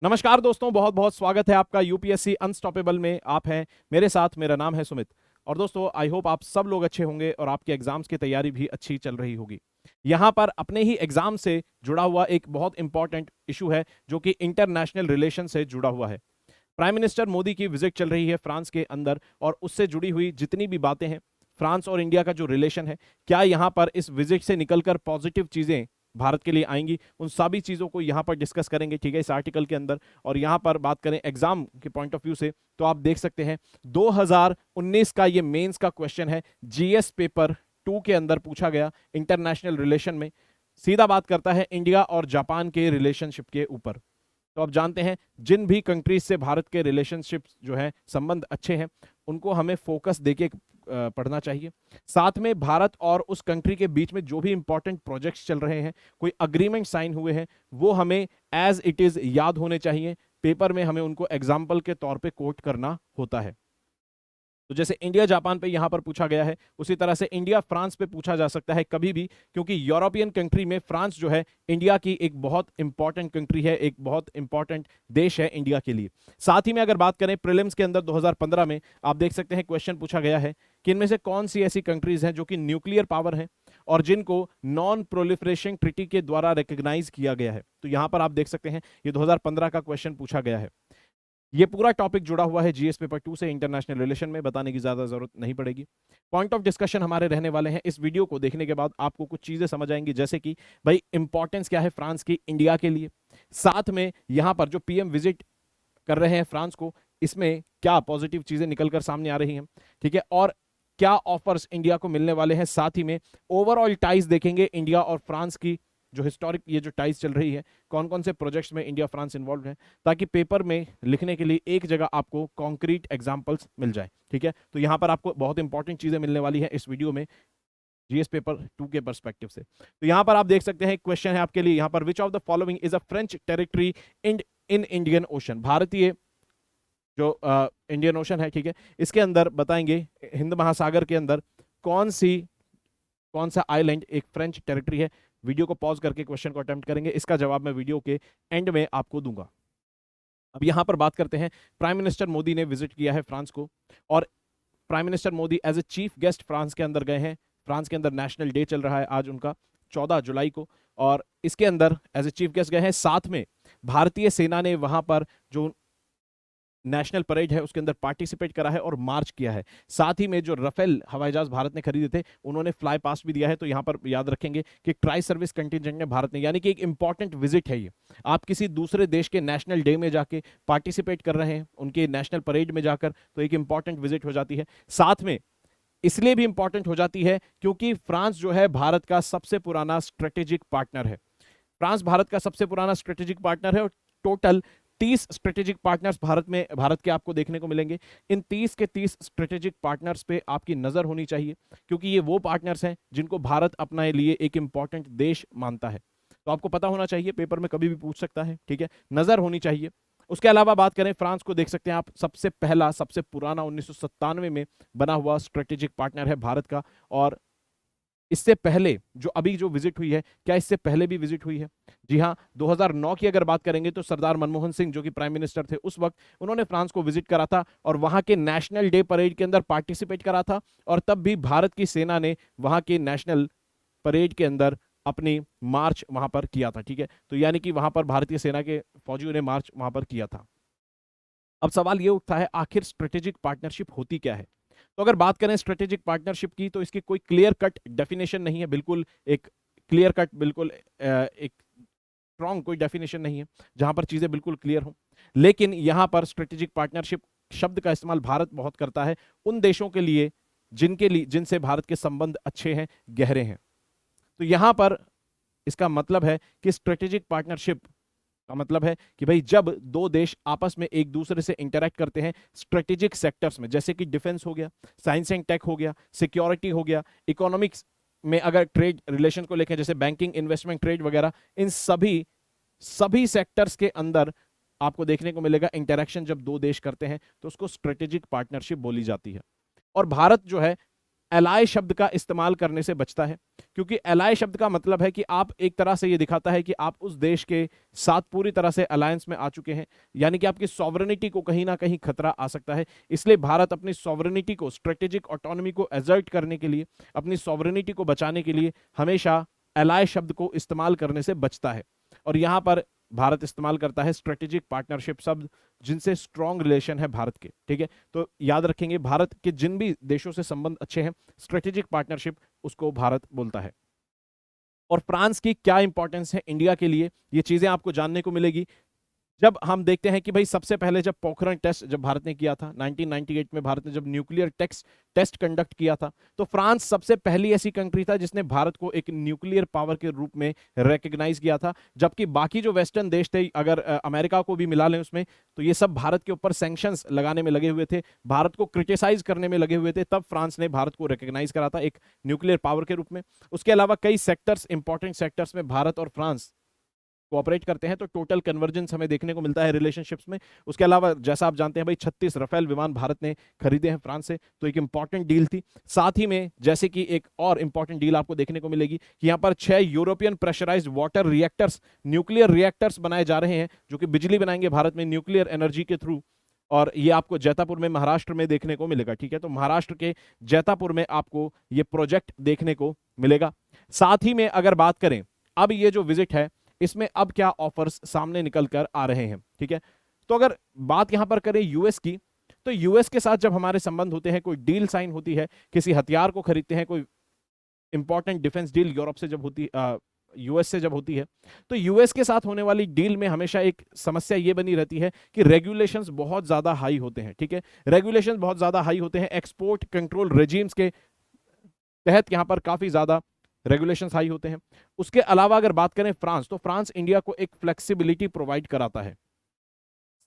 नमस्कार दोस्तों, बहुत बहुत स्वागत है आपका यूपीएससी अनस्टॉपेबल में। आप हैं मेरे साथ, मेरा नाम है सुमित। और दोस्तों, आई होप आप सब लोग अच्छे होंगे और आपके एग्जाम्स की तैयारी भी अच्छी चल रही होगी। यहाँ पर अपने ही एग्जाम से जुड़ा हुआ एक बहुत इंपॉर्टेंट इशू है जो कि इंटरनेशनल रिलेशन से जुड़ा हुआ है। प्राइम मिनिस्टर मोदी की विजिट चल रही है फ्रांस के अंदर, और उससे जुड़ी हुई जितनी भी बातें हैं, फ्रांस और इंडिया का जो रिलेशन है, क्या यहाँ पर इस विजिट से निकलकर पॉजिटिव चीजें भारत के लिए आएंगी, उन सभी चीजों को यहाँ पर डिस्कस करेंगे, ठीक है, इस आर्टिकल के अंदर। और यहाँ पर बात करें एग्जाम के पॉइंट ऑफ व्यू से, तो आप देख सकते हैं 2019 का ये मेंस का क्वेश्चन है, जीएस पेपर 2 के अंदर पूछा गया इंटरनेशनल रिलेशन में। सीधा बात करता है इंडिया और जापान के रिलेशनशिप के ऊपर। तो आप जानते हैं, जिन भी कंट्रीज से भारत के रिलेशनशिप जो है, संबंध अच्छे हैं, उनको हमें फोकस देके पढ़ना चाहिए। साथ में भारत और उस कंट्री के बीच में जो भी इंपॉर्टेंट प्रोजेक्ट्स चल रहे हैं, कोई अग्रीमेंट साइन हुए हैं, वो हमें एज इट इज याद होने चाहिए। पेपर में हमें उनको एग्जाम्पल के तौर पे कोट करना होता है। तो जैसे इंडिया जापान पे यहां पर पूछा गया है, उसी तरह से इंडिया फ्रांस पे पूछा जा सकता है कभी भी, क्योंकि यूरोपियन कंट्री में फ्रांस जो है इंडिया की एक बहुत इंपॉर्टेंट कंट्री है, एक बहुत इंपॉर्टेंट देश है इंडिया के लिए। साथ ही में अगर बात करें प्रीलिम्स के अंदर 2015 में, आप देख सकते हैं क्वेश्चन पूछा गया है कि इनमें से कौन सी ऐसी कंट्रीज हैं जो कि न्यूक्लियर पावर हैं और जिनको नॉन प्रोलिफरेशन ट्रीटी के द्वारा रिकॉग्नाइज किया गया है। तो यहां पर आप देख सकते हैं ये 2015 का क्वेश्चन पूछा गया है। ये पूरा टॉपिक जुड़ा हुआ है जीएस पेपर 2 से, इंटरनेशनल रिलेशन में, बताने की ज्यादा जरूरत नहीं पड़ेगी। पॉइंट ऑफ डिस्कशन हमारे रहने वाले हैं। इस वीडियो को देखने के बाद आपको कुछ चीजें समझ आएंगी, जैसे कि भाई इंपॉर्टेंस क्या है फ्रांस की इंडिया के लिए, साथ में यहां पर जो पीएम विजिट कर रहे हैं फ्रांस को, इसमें क्या पॉजिटिव चीजें निकलकर सामने आ रही हैं, ठीक है, और क्या ऑफर्स इंडिया को मिलने वाले हैं। साथ ही में ओवरऑल टाइज देखेंगे इंडिया और फ्रांस की, जो हिस्टोरिक ये जो टाइज चल रही है, कौन कौन से प्रोजेक्ट्स में इंडिया फ्रांस इन्वॉल्व है, ताकि पेपर में लिखने के लिए एक जगह आपको कॉन्क्रीट एग्जांपल्स मिल जाए, ठीक है। तो यहाँ पर आपको बहुत इंपॉर्टेंट चीजें मिलने वाली है इस वीडियो में, जीएस पेपर 2 के पर्सपेक्टिव से। तो यहाँ पर आप देख सकते हैं क्वेश्चन है आपके लिए यहाँ पर, which of the following is a French territory in in Indian ocean. भारतीय जो इंडियन ओशन है, ठीक है, इसके अंदर बताएंगे हिंद महासागर के अंदर कौन सा आइलैंड एक फ्रेंच टेरिटरी है। वीडियो को पॉज करके क्वेश्चन को अटेम्प्ट करेंगे, इसका जवाब मैं वीडियो के एंड में आपको दूंगा। अब यहां पर बात करते हैं, प्राइम मिनिस्टर मोदी ने विजिट किया है फ्रांस को, और prime minister Modi as a chief guest France के अंदर गए हैं। फ्रांस के अंदर नेशनल डे चल रहा है आज उनका, 14 जुलाई को, और इसके अंदर एज ए चीफ गेस्ट गए हैं। साथ में भारतीय सेना ने वहां पर जो नेशनल परेड है उसके अंदर पार्टिसिपेट करा है और मार्च किया है। साथ ही में जो राफेल हवाई जहाज भारत ने खरीदे थे, उन्होंने फ्लाई पास भी दिया है। तो यहां पर याद रखेंगे कि ट्राई सर्विस कंटिजेंट ने भारत ने, यानी कि एक इंपॉर्टेंट विजिट है ये। आप किसी दूसरे देश के नेशनल डे में जाके पार्टिसिपेट कर रहे हैं, उनके नेशनल परेड में जाकर, तो एक इंपॉर्टेंट विजिट हो जाती है। साथ में इसलिए भी इंपॉर्टेंट हो जाती है क्योंकि फ्रांस जो है भारत का सबसे पुराना स्ट्रेटेजिक पार्टनर है। फ्रांस भारत का सबसे पुराना स्ट्रेटेजिक पार्टनर है, और टोटल 30 स्ट्रेटेजिक पार्टनर्स भारत के आपको देखने को मिलेंगे। इन 30 के 30 स्ट्रेटेजिक पार्टनर्स पे आपकी नजर होनी चाहिए, क्योंकि ये वो पार्टनर्स हैं जिनको भारत अपने लिए एक इंपॉर्टेंट देश मानता है। तो आपको पता होना चाहिए, पेपर में कभी भी पूछ सकता है, ठीक है, नजर होनी चाहिए। उसके अलावा बात करें, फ्रांस को देख सकते हैं आप, सबसे पहला सबसे पुराना 1997 में बना हुआ स्ट्रेटेजिक पार्टनर है भारत का। और इससे पहले जो अभी जो विजिट हुई है, क्या इससे पहले भी विजिट हुई है? जी हाँ, 2009 की अगर बात करेंगे तो सरदार मनमोहन सिंह जो कि प्राइम मिनिस्टर थे उस वक्त, उन्होंने फ्रांस को विजिट करा था और वहां के नेशनल डे परेड के अंदर पार्टिसिपेट करा था। और तब भी भारत की सेना ने वहां के नेशनल परेड के अंदर अपनी मार्च वहां पर किया था, ठीक है। तो यानी कि वहां पर भारतीय सेना के फौजियों ने मार्च वहां पर किया था। अब सवाल ये उठता है, आखिर स्ट्रेटेजिक पार्टनरशिप होती क्या है? तो अगर बात करें स्ट्रेटेजिक पार्टनरशिप की, तो इसकी कोई क्लियर कट डेफिनेशन नहीं है, बिल्कुल एक क्लियर कट, बिल्कुल एक स्ट्रॉन्ग कोई डेफिनेशन नहीं है जहां पर चीजें बिल्कुल क्लियर हो। लेकिन यहां पर स्ट्रेटेजिक पार्टनरशिप शब्द का इस्तेमाल भारत बहुत करता है उन देशों के लिए जिनसे भारत के संबंध अच्छे हैं, गहरे हैं। तो यहां पर इसका मतलब है कि स्ट्रेटेजिक पार्टनरशिप का मतलब है कि भाई जब दो देश आपस में एक दूसरे से इंटरेक्ट करते हैं स्ट्रेटेजिक सेक्टर्स में, जैसे कि डिफेंस हो गया, साइंस एंड टेक हो गया, सिक्योरिटी हो गया, इकोनॉमिक्स में अगर ट्रेड रिलेशन को लेकर जैसे बैंकिंग, इन्वेस्टमेंट, ट्रेड वगैरह, इन सभी सेक्टर्स के अंदर आपको देखने को मिलेगा इंटरेक्शन जब दो देश करते हैं तो उसको स्ट्रेटेजिक पार्टनरशिप बोली जाती है। और भारत जो है एलाय शब्द का इस्तेमाल करने से बचता है, क्योंकि एलाय शब्द का मतलब है कि आप एक तरह से ये दिखाता है कि आप उस देश के साथ पूरी तरह से अलायंस में आ चुके हैं, यानी कि आपकी सॉवरेनिटी को कहीं ना कहीं खतरा आ सकता है। इसलिए भारत अपनी सॉवरेनिटी को, स्ट्रेटेजिक ऑटोनॉमी को एजर्ट करने के लिए, अपनी सॉवरेनिटी को बचाने के लिए हमेशा एलाय शब्द को इस्तेमाल करने से बचता है। और यहां पर भारत इस्तेमाल करता है स्ट्रेटेजिक पार्टनरशिप शब्द, जिनसे स्ट्रॉन्ग रिलेशन है भारत के। ठीक है, तो याद रखेंगे भारत के जिन भी देशों से संबंध अच्छे हैं, स्ट्रेटेजिक पार्टनरशिप उसको भारत बोलता है। और फ्रांस की क्या इंपॉर्टेंस है इंडिया के लिए, ये चीजें आपको जानने को मिलेगी जब हम देखते हैं कि भाई सबसे पहले जब पोखरण टेस्ट जब भारत ने किया था 1998 में, भारत ने जब न्यूक्लियर टेस्ट कंडक्ट किया था, तो फ्रांस सबसे पहली ऐसी कंट्री था जिसने भारत को एक न्यूक्लियर पावर के रूप में रिकग्नाइज किया था। जबकि बाकी जो वेस्टर्न देश थे, अगर अमेरिका को भी मिला लें उसमें, तो ये सब भारत के ऊपर सैंक्शंस लगाने में लगे हुए थे, भारत को क्रिटिसाइज करने में लगे हुए थे। तब फ्रांस ने भारत को रिकग्नाइज करा था एक न्यूक्लियर पावर के रूप में। उसके अलावा कई सेक्टर्स, इंपॉर्टेंट सेक्टर्स में भारत और फ्रांस कोऑपरेट करते हैं, तो टोटल कन्वर्जेंस हमें देखने को मिलता है रिलेशनशिप्स में। उसके अलावा जैसा आप जानते हैं भाई 36 रफेल विमान भारत ने खरीदे हैं फ्रांस से, तो एक इंपॉर्टेंट डील थी। साथ ही में जैसे कि एक और इंपॉर्टेंट डील आपको देखने को मिलेगी कि यहां पर 6 European pressurised water reactors, nuclear reactors बनाए जा रहे हैं, जो कि बिजली बनाएंगे भारत में न्यूक्लियर एनर्जी के थ्रू। और ये आपको जैतापुर में, महाराष्ट्र में देखने को मिलेगा। ठीक है, तो महाराष्ट्र के जैतापुर में आपको ये प्रोजेक्ट देखने को मिलेगा। साथ ही में अगर बात करें, अब ये जो विजिट है इसमें अब क्या ऑफर्स सामने निकल कर आ रहे हैं। ठीक है, तो अगर बात यहां पर करें यूएस की, तो यूएस के साथ जब हमारे संबंध होते हैं, कोई डील साइन होती है, किसी हथियार को खरीदते हैं, कोई इंपॉर्टेंट डिफेंस डील यूरोप से जब होती, यूएस से जब होती है, तो यूएस के साथ होने वाली डील में हमेशा एक समस्या ये बनी रहती है कि रेगुलेशंस बहुत ज्यादा हाई होते हैं। ठीक है, रेगुलेशंस बहुत ज्यादा हाई होते हैं, एक्सपोर्ट कंट्रोल रेजिम्स के तहत यहां पर काफी ज्यादा रेगुलेशंस हाई होते हैं। उसके अलावा अगर बात करें फ्रांस, तो फ्रांस इंडिया को एक फ्लेक्सिबिलिटी प्रोवाइड कराता है।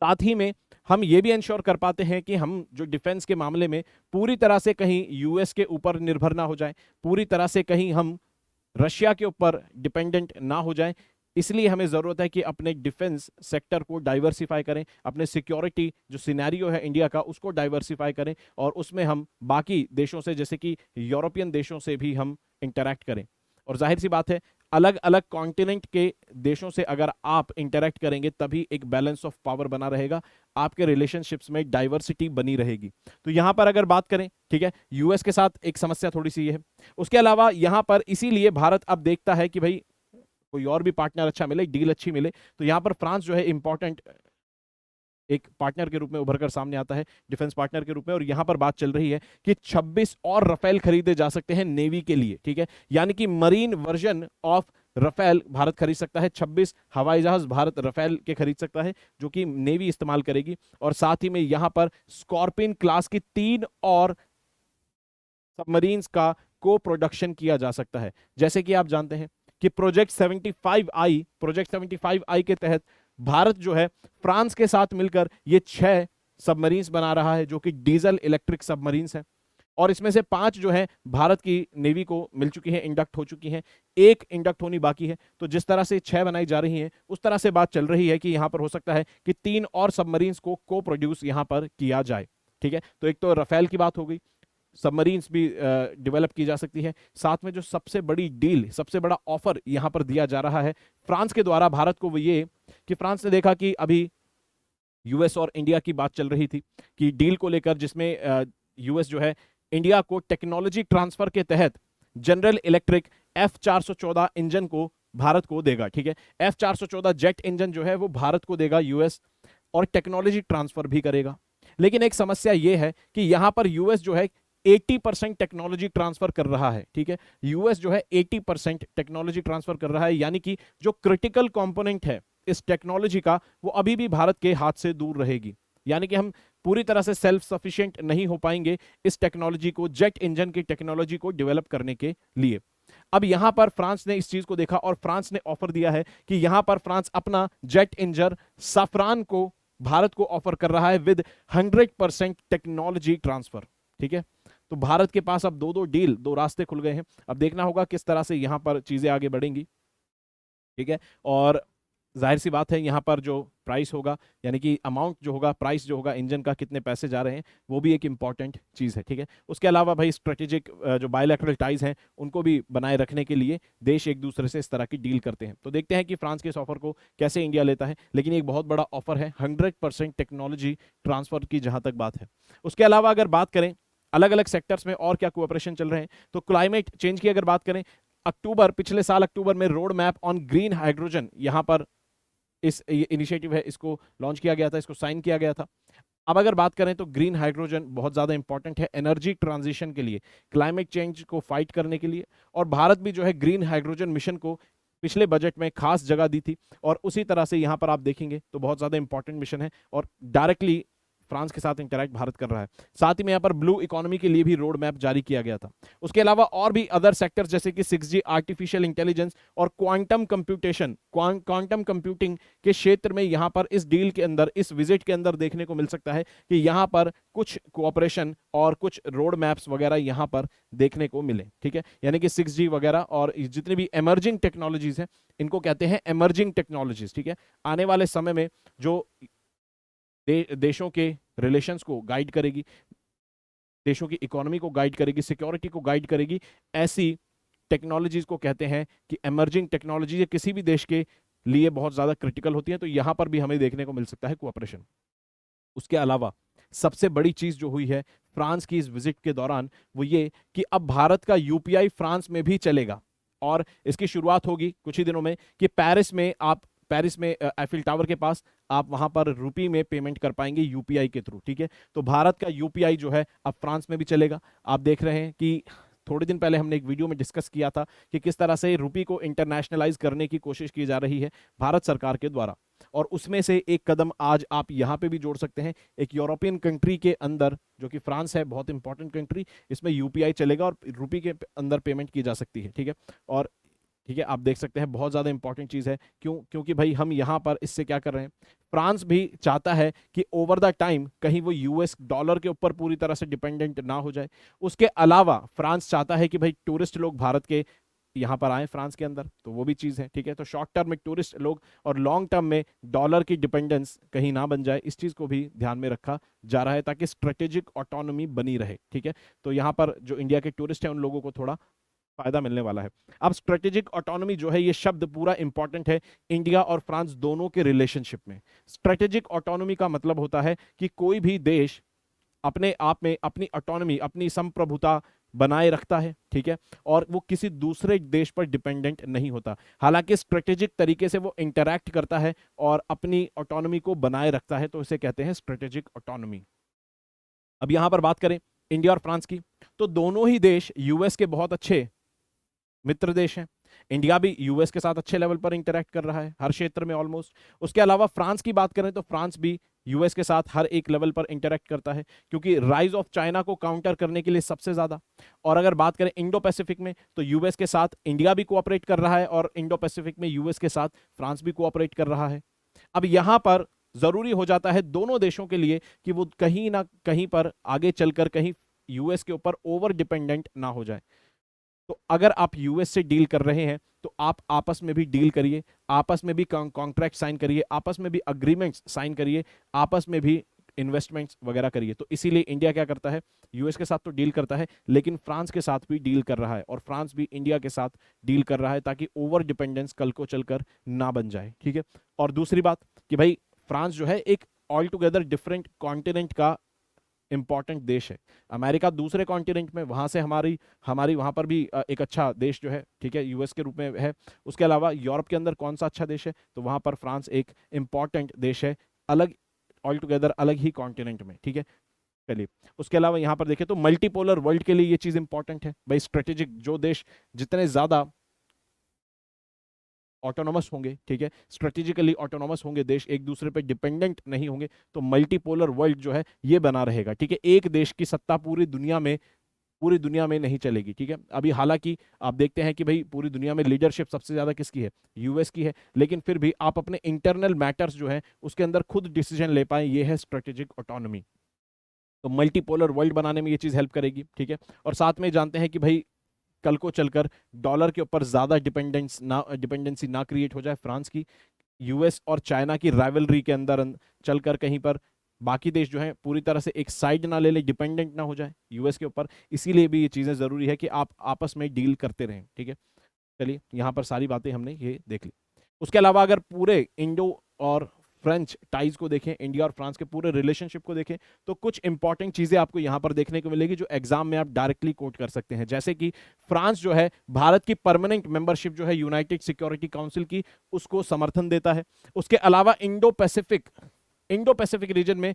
साथ ही में हम ये भी इंश्योर कर पाते हैं कि हम जो डिफेंस के मामले में पूरी तरह से कहीं यूएस के ऊपर निर्भर ना हो जाए, पूरी तरह से कहीं हम रशिया के ऊपर डिपेंडेंट ना हो जाए। इसलिए हमें जरूरत है कि अपने डिफेंस सेक्टर को डाइवर्सिफाई करें, अपने सिक्योरिटी जो सिनेरियो है इंडिया का उसको डाइवर्सिफाई करें, और उसमें हम बाकी देशों से, जैसे कि यूरोपियन देशों से भी हम इंटरैक्ट करें। और जाहिर सी बात है, अलग अलग कॉन्टिनेंट के देशों से अगर आप इंटरैक्ट करेंगे तभी एक बैलेंस ऑफ पावर बना रहेगा, आपके रिलेशनशिप्स में डाइवर्सिटी बनी रहेगी। तो यहां पर अगर बात करें, ठीक है, यूएस के साथ एक समस्या थोड़ी सी ये है। उसके अलावा यहां पर इसीलिए भारत अब देखता है कि भाई कोई और भी पार्टनर अच्छा मिले, डील अच्छी मिले, तो यहां पर फ्रांस जो है इंपॉर्टेंट एक पार्टनर के रूप में उभर कर सामने आता है, डिफेंस पार्टनर के रूप में। और यहां पर बात चल रही है कि 26 और रफेल खरीदे जा सकते हैं नेवी के लिए। ठीक है, यानी कि marine version of Rafale Bharat खरीद सकता है, 26 हवाई जहाज भारत रफेल के खरीद सकता है, जो कि नेवी इस्तेमाल करेगी। और साथ ही में यहां पर स्कॉर्पियन क्लास की 3 और सबमरीन्स का को प्रोडक्शन किया जा सकता है। जैसे कि आप जानते हैं कि प्रोजेक्ट 75I के तहत भारत जो है फ्रांस के साथ मिलकर ये 6 सबमरीन्स बना रहा है, जो कि डीजल इलेक्ट्रिक सबमरीन्स हैं। और इसमें से 5 जो है भारत की नेवी को मिल चुकी हैं, इंडक्ट हो चुकी हैं, 1 इंडक्ट होनी बाकी है। तो जिस तरह से 6 बनाई जा रही हैं, उस तरह से बात चल रही है कि यहां पर हो सकता है कि 3 और सबमरीन्स को प्रोड्यूस यहां पर किया जाए। ठीक है, तो एक तो रफेल की बात हो गई, सबमरीन्स भी डेवलप की जा सकती है। साथ में जो सबसे बड़ी डील, सबसे बड़ा ऑफर यहां पर दिया जा रहा है फ्रांस के द्वारा भारत को, वो ये कि फ्रांस ने देखा कि अभी यूएस और इंडिया की बात चल रही थी कि डील को लेकर, जिसमें यूएस जो है इंडिया को टेक्नोलॉजी ट्रांसफर के तहत जनरल इलेक्ट्रिक F414 इंजन को भारत को देगा। ठीक है, F414 जेट इंजन जो है वो भारत को देगा यूएस, और टेक्नोलॉजी ट्रांसफर भी करेगा। लेकिन एक समस्या यह है कि यहां पर यूएस जो है 80% टेक्नोलॉजी ट्रांसफर कर रहा है। ठीक है, यूएस जो है 80% टेक्नोलॉजी ट्रांसफर कर रहा है, यानी कि जो क्रिटिकल कंपोनेंट है इस टेक्नोलॉजी का, वो अभी भी भारत के हाथ से दूर रहेगी। यानी कि हम पूरी तरह से सेल्फ सफिशिएंट नहीं हो पाएंगे इस टेक्नोलॉजी को, जेट इंजन की टेक्नोलॉजी को डेवलप करने के लिए। अब यहां पर फ्रांस ने इस चीज को देखा और फ्रांस ने ऑफर दिया है कि यहां पर फ्रांस अपना जेट इंजन सफरान को भारत को ऑफर कर रहा है विद 100% टेक्नोलॉजी ट्रांसफर। ठीक है, तो भारत के पास अब दो डील, 2 रास्ते खुल गए हैं। अब देखना होगा किस तरह से यहां पर चीजें आगे बढ़ेंगी। ठीक है, और जाहिर सी बात है यहाँ पर जो प्राइस होगा, यानी कि अमाउंट जो होगा, प्राइस जो होगा इंजन का, कितने पैसे जा रहे हैं, वो भी एक इंपॉर्टेंट चीज़ है, ठीक है। उसके अलावा भाई स्ट्रेटेजिक जो बायलैटरल टाइज हैं उनको भी बनाए रखने के लिए देश एक दूसरे से इस तरह की डील करते हैं। तो देखते हैं कि फ्रांस के इस ऑफर को कैसे इंडिया लेता है, लेकिन एक बहुत बड़ा ऑफर है 100% टेक्नोलॉजी ट्रांसफर की जहां तक बात है। उसके अलावा अगर बात करें अलग अलग सेक्टर्स में और क्या कोऑपरेशन चल रहे हैं, तो क्लाइमेट चेंज की अगर बात करें, पिछले साल अक्टूबर में road map on green hydrogen यहां पर इस इनिशिएटिव है, इसको लॉन्च किया गया था, इसको साइन किया गया था। अब अगर बात करें तो ग्रीन हाइड्रोजन बहुत ज़्यादा इंपॉर्टेंट है एनर्जी ट्रांजिशन के लिए, क्लाइमेट चेंज को फाइट करने के लिए, और भारत भी जो है ग्रीन हाइड्रोजन मिशन को पिछले बजट में खास जगह दी थी, और उसी तरह से यहाँ पर आप देखेंगे तो बहुत ज़्यादा इंपॉर्टेंट मिशन है और डायरेक्टली फ्रांस के साथ इंटरैक्ट भारत कर रहा है। साथ ही में यहाँ पर ब्लू इकोनॉमी के लिए भी रोड मैप जारी किया गया था। उसके अलावा और भी अदर सेक्टर्स जैसे कि 6G, आर्टिफिशियल इंटेलिजेंस और क्वांटम कंप्यूटेशन, क्वांटम कंप्यूटिंग के क्षेत्र में यहाँ पर इस डील के अंदर, इस विजिट के अंदर देखने को मिल सकता है कि यहाँ पर कुछ कोऑपरेशन और कुछ रोड मैप्स वगैरह यहाँ पर देखने को मिले, ठीक है। यानी कि 6G वगैरह और जितनी भी एमर्जिंग टेक्नोलॉजीज हैं इनको कहते हैं एमर्जिंग टेक्नोलॉजीज, ठीक है। आने वाले समय में जो देशों के रिलेशंस को गाइड करेगी, देशों की इकोनॉमी को गाइड करेगी, सिक्योरिटी को गाइड करेगी, ऐसी टेक्नोलॉजीज को कहते हैं कि एमर्जिंग टेक्नोलॉजी किसी भी देश के लिए बहुत ज्यादा क्रिटिकल होती है। तो यहां पर भी हमें देखने को मिल सकता है कोऑपरेशन। उसके अलावा सबसे बड़ी चीज जो हुई है फ्रांस की इस विजिट के दौरान वो ये कि अब भारत का यूपीआई फ्रांस में भी चलेगा, और इसकी शुरुआत होगी कुछ ही दिनों में कि पेरिस में एफिल टावर के पास आप वहां पर रुपी में पेमेंट कर पाएंगे यूपीआई के थ्रू, ठीक है। तो भारत का यूपीआई जो है अब फ्रांस में भी चलेगा। आप देख रहे हैं कि थोड़े दिन पहले हमने एक वीडियो में डिस्कस किया था कि किस तरह से रुपी को इंटरनेशनलाइज करने की कोशिश की जा रही है भारत सरकार के द्वारा, और उसमें से एक कदम आज आप यहां पे भी जोड़ सकते हैं। एक यूरोपियन कंट्री के अंदर जो कि फ्रांस है, बहुत इंपॉर्टेंट कंट्री, इसमें यूपीआई चलेगा और रुपी के अंदर पेमेंट की जा सकती है, ठीक है। और ठीक है, आप देख सकते हैं बहुत ज़्यादा इंपॉर्टेंट चीज़ है। क्योंकि भाई हम यहाँ पर इससे क्या कर रहे हैं, फ्रांस भी चाहता है कि ओवर द टाइम कहीं वो यूएस डॉलर के ऊपर पूरी तरह से डिपेंडेंट ना हो जाए। उसके अलावा फ्रांस चाहता है कि भाई टूरिस्ट लोग भारत के यहाँ पर आए फ्रांस के अंदर, तो वो भी चीज़ है, ठीक है। तो शॉर्ट टर्म में टूरिस्ट लोग और लॉन्ग टर्म में डॉलर की डिपेंडेंस कहीं ना बन जाए, इस चीज़ को भी ध्यान में रखा जा रहा है ताकि स्ट्रेटेजिक ऑटोनॉमी बनी रहे, ठीक है। तो यहाँ पर जो इंडिया के टूरिस्ट हैं उन लोगों को थोड़ा फायदा मिलने वाला है। अब स्ट्रेटेजिक ऑटोनॉमी जो है, ये शब्द पूरा इंपॉर्टेंट है इंडिया और फ्रांस दोनों के रिलेशनशिप में। स्ट्रेटेजिक ऑटोनॉमी का मतलब होता है कि कोई भी देश अपने आप में अपनी ऑटोनॉमी, अपनी संप्रभुता बनाए रखता है, ठीक है, और वो किसी दूसरे देश पर डिपेंडेंट नहीं होता। हालांकि स्ट्रेटेजिक तरीके से वो इंटरैक्ट करता है और अपनी ऑटोनॉमी को बनाए रखता है, तो इसे कहते हैं स्ट्रेटेजिक ऑटोनॉमी। अब यहां पर बात करें इंडिया और फ्रांस की, तो दोनों ही देश यूएस के बहुत अच्छे मित्र देश हैं। इंडिया भी यूएस के साथ अच्छे लेवल पर इंटरैक्ट कर रहा है हर क्षेत्र में ऑलमोस्ट। उसके अलावा फ्रांस की बात करें तो फ्रांस भी यूएस के साथ हर एक लेवल पर इंटरैक्ट करता है, क्योंकि राइज ऑफ चाइना को काउंटर करने के लिए सबसे ज्यादा। और अगर बात करें इंडो पैसिफिक में, तो यूएस के साथ इंडिया भी कोऑपरेट कर रहा है और इंडो पैसिफिक में यूएस के साथ फ्रांस भी कोऑपरेट कर रहा है। अब यहां पर जरूरी हो जाता है दोनों देशों के लिए कि वो कहीं ना कहीं पर आगे चलकर कहीं यूएस के ऊपर ओवर डिपेंडेंट ना हो जाए। तो अगर आप यूएस से डील कर रहे हैं तो आप आपस में भी डील करिए, आपस में भी कॉन्ट्रैक्ट साइन करिए, आपस में भी अग्रीमेंट्स साइन करिए, आपस में भी इन्वेस्टमेंट्स वगैरह करिए। तो इसीलिए इंडिया क्या करता है, यूएस के साथ तो डील करता है लेकिन फ्रांस के साथ भी डील कर रहा है, और फ्रांस भी इंडिया के साथ डील कर रहा है ताकि ओवर डिपेंडेंस कल को चलकर ना बन जाए, ठीक है। और दूसरी बात कि भाई फ्रांस जो है एक ऑल टुगेदर डिफरेंट कॉन्टिनेंट का इंपॉर्टेंट देश है। अमेरिका दूसरे कॉन्टिनेंट में, वहां से हमारी हमारी वहां पर भी एक अच्छा देश जो है, ठीक है, यूएस के रूप में है। उसके अलावा यूरोप के अंदर कौन सा अच्छा देश है, तो वहां पर फ्रांस एक इंपॉर्टेंट देश है, अलग ऑल टुगेदर अलग ही कॉन्टिनेंट में, ठीक है। चलिए, उसके अलावा यहां पर देखें तो मल्टीपोलर वर्ल्ड के लिए ये चीज इंपॉर्टेंट है भाई। स्ट्रेटेजिक जो देश जितने ज्यादा ऑटोनोमस होंगे, ठीक है, स्ट्रेटेजिकली ऑटोनोमस होंगे देश, एक दूसरे पे डिपेंडेंट नहीं होंगे, तो मल्टीपोलर वर्ल्ड जो है ये बना रहेगा, ठीक है। एक देश की सत्ता पूरी दुनिया में नहीं चलेगी, ठीक है। अभी हालांकि आप देखते हैं कि भाई पूरी दुनिया में लीडरशिप सबसे ज्यादा किसकी है, यूएस की है, लेकिन फिर भी आप अपने इंटरनल मैटर्स जो है उसके अंदर खुद डिसीजन ले पाए, ये है स्ट्रेटेजिक ऑटोनॉमी। तो मल्टीपोलर वर्ल्ड बनाने में ये चीज हेल्प करेगी, ठीक है। और साथ में जानते हैं कि भाई कल को चलकर डॉलर के ऊपर ज्यादा डिपेंडेंसी ना क्रिएट हो जाए फ्रांस की, यूएस और चाइना की राइवलरी के अंदर चलकर कहीं पर बाकी देश जो है पूरी तरह से एक साइड ना ले ले, डिपेंडेंट ना हो जाए यूएस के ऊपर। इसीलिए भी ये चीज़ें ज़रूरी है कि आप आपस में डील करते रहें, ठीक है। चलिए यहाँ पर सारी बातें हमने ये देख ली। उसके अलावा अगर पूरे इंडो और फ्रेंच टाइज को देखें, इंडिया और फ्रांस के पूरे रिलेशनशिप को देखें, तो कुछ इंपॉर्टेंट चीजें आपको यहां पर देखने को मिलेगी जो एग्जाम में आप डायरेक्टली कोट कर सकते हैं। जैसे कि फ्रांस जो है भारत की परमानेंट मेंबरशिप जो है यूनाइटेड सिक्योरिटी काउंसिल की, उसको समर्थन देता है। उसके अलावा इंडो पैसिफिक रीजन में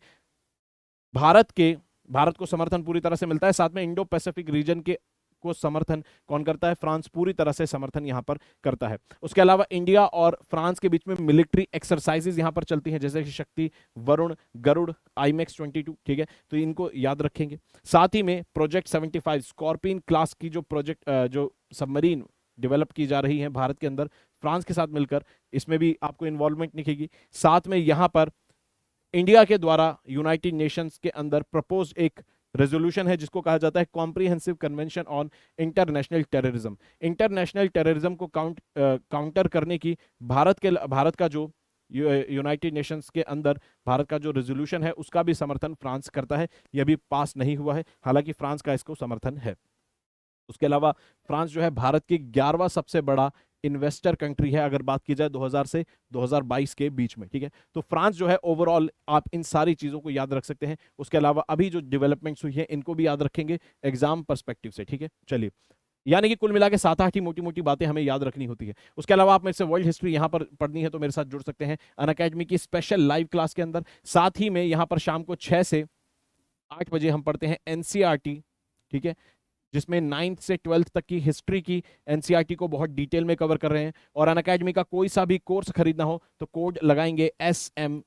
भारत को समर्थन पूरी तरह से मिलता है। साथ में इंडो पैसिफिक रीजन के को समर्थन कौन करता है? फ्रांस पूरी तरह से समर्थन यहां पर करता है। उसके अलावा इंडिया और फ्रांस के बीच में मिलिट्री एक्सरसाइजेज यहां पर चलती हैं, जैसे कि शक्ति, वरुण, गरुड़, IMEX 22, ठीक है, तो इनको याद रखेंगे। साथ ही में प्रोजेक्ट 75 स्कॉर्पियन क्लास की जो सबमरीन डेवलप की जा रही है भारत के अंदर फ्रांस के साथ मिलकर, इसमें भी आपको इन्वॉल्वमेंट दिखेगी। साथ में यहां पर इंडिया के द्वारा यूनाइटेड नेशंस के अंदर प्रपोज एक रेजोल्यूशन है जिसको कहा जाता है comprehensive convention on international terrorism. International terrorism को काउंटर करने की भारत का जो यूनाइटेड नेशंस के अंदर भारत का जो रेजोल्यूशन है उसका भी समर्थन फ्रांस करता है। यह भी पास नहीं हुआ है, हालांकि फ्रांस का इसको समर्थन है। उसके अलावा फ्रांस जो है भारत की 11वां सबसे बड़ा इन्वेस्टर कंट्री है अगर बात की जाए 2000 से 2022 के बीच में, ठीक है। तो फ्रांस जो है ओवरऑल, आप इन सारी चीजों को याद रख सकते हैं। उसके अलावा अभी जो डेवलपमेंट्स हुई है इनको भी याद रखेंगे एग्जाम पर्सपेक्टिव से, ठीक है। चलिए, यानी कि कुल मिला के 7-8 ही मोटी मोटी बातें हमें याद रखनी होती है। उसके अलावा आप मेरे से वर्ल्ड हिस्ट्री यहाँ पर पढ़नी है तो मेरे साथ जुड़ सकते हैं अनअकैडमी की स्पेशल लाइव क्लास के अंदर। साथ ही में यहाँ पर शाम को 6 से 8 बजे हम पढ़ते हैं NCERT, ठीक है, जिसमें 9th से 12th तक की हिस्ट्री की NCERT को बहुत डिटेल में कवर कर रहे हैं। और अनअकैडमी का कोई सा भी कोर्स खरीदना हो तो कोड लगाएंगे SMK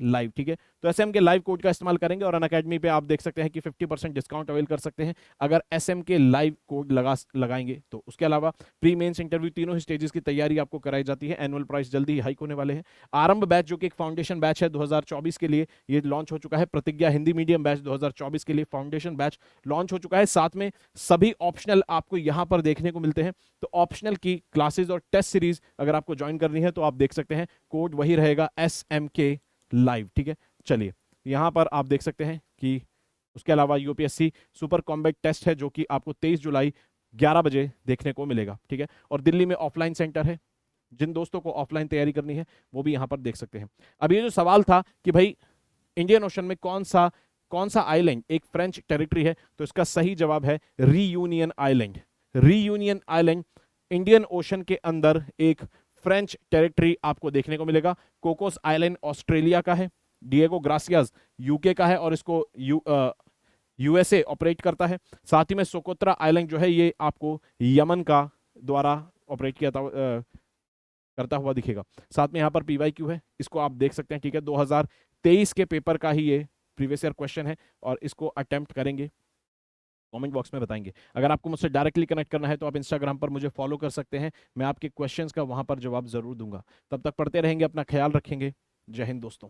लाइव, ठीक है। तो SMK लाइव कोड का इस्तेमाल करेंगे और अनअकैडमी पे आप देख सकते हैं कि 50% डिस्काउंट अवेल कर सकते हैं अगर SMK लाइव कोड लगाएंगे तो। उसके अलावा प्री मेंस इंटरव्यू तीनों ही स्टेजेस की तैयारी आपको कराई जाती है। एनुअल प्राइस जल्दी ही हाइक होने वाले हैं। आरंभ बैच जो कि एक फाउंडेशन बैच है 2024 के लिए, ये लॉन्च हो चुका है। प्रतिज्ञा हिंदी मीडियम बैच 2024 के लिए फाउंडेशन बैच लॉन्च हो चुका है। साथ में सभी ऑप्शनल आपको यहां पर देखने को मिलते हैं। तो ऑप्शनल की क्लासेस और टेस्ट सीरीज अगर आपको ज्वाइन करनी है तो आप देख सकते हैं, कोड वही रहेगा SMK लाइव, ठीक है। चलिए, यहां पर आप देख सकते हैं कि उसके अलावा UPSC सुपर कॉम्बैट टेस्ट है जो कि आपको 23 जुलाई 11 बजे देखने को मिलेगा, ठीक है। और दिल्ली में ऑफलाइन सेंटर है, जिन दोस्तों को ऑफलाइन तैयारी करनी है वो भी यहां पर देख सकते हैं। अब ये जो सवाल था कि भाई इंडियन ओशन में कौन सा आइलैंड एक फ्रेंच टेरिटरी है, तो इसका सही जवाब है reunion island. Reunion island Indian ocean के अंदर एक फ्रेंच टेरिटरी आपको देखने को मिलेगा। कोकोस आइलैंड ऑस्ट्रेलिया का है, डिएगो ग्रासियास यूके का है और इसको USA ऑपरेट करता है। साथ ही में सोकोत्रा आइलैंड जो है ये आपको यमन का द्वारा ऑपरेट करता हुआ दिखेगा। साथ में यहाँ पर PYQ है, इसको आप देख सकते हैं, ठीक है। 2023 के पेपर का ही ये प्रीवियस ईयर क्वेश्चन है और इसको अटेम्प्ट करेंगे, कमेंट बॉक्स में बताएंगे। अगर आपको मुझसे डायरेक्टली कनेक्ट करना है तो आप इंस्टाग्राम पर मुझे फॉलो कर सकते हैं, मैं आपके क्वेश्चंस का वहां पर जवाब जरूर दूंगा। तब तक पढ़ते रहेंगे, अपना ख्याल रखेंगे। जय हिंद दोस्तों।